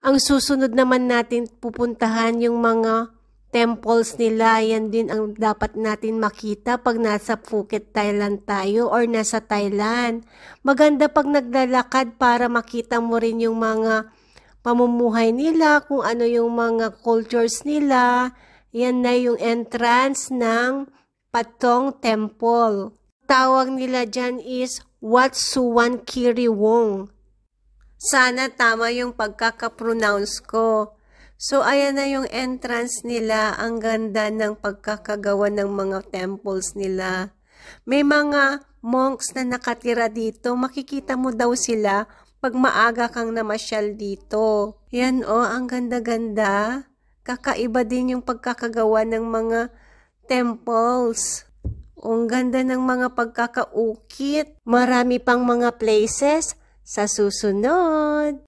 Ang susunod naman natin pupuntahan yung mga temples nila. Yan din ang dapat natin makita pag nasa Phuket, Thailand tayo or nasa Thailand. Maganda pag naglalakad para makita mo rin yung mga pamumuhay nila, kung ano yung mga cultures nila. Yan na yung entrance ng Patong Temple. Tawag nila dyan is Wat Suwan Kiri Wong. Sana tama yung pagkakapronounce ko. So, ayan na yung entrance nila. Ang ganda ng pagkakagawa ng mga temples nila. May mga monks na nakatira dito. Makikita mo daw sila pag maaga kang namasyal dito. Yan ang ganda-ganda. Kakaiba din yung pagkakagawa ng mga temples. Ang ganda ng mga pagkakaukit. Marami pang mga places sa susunod.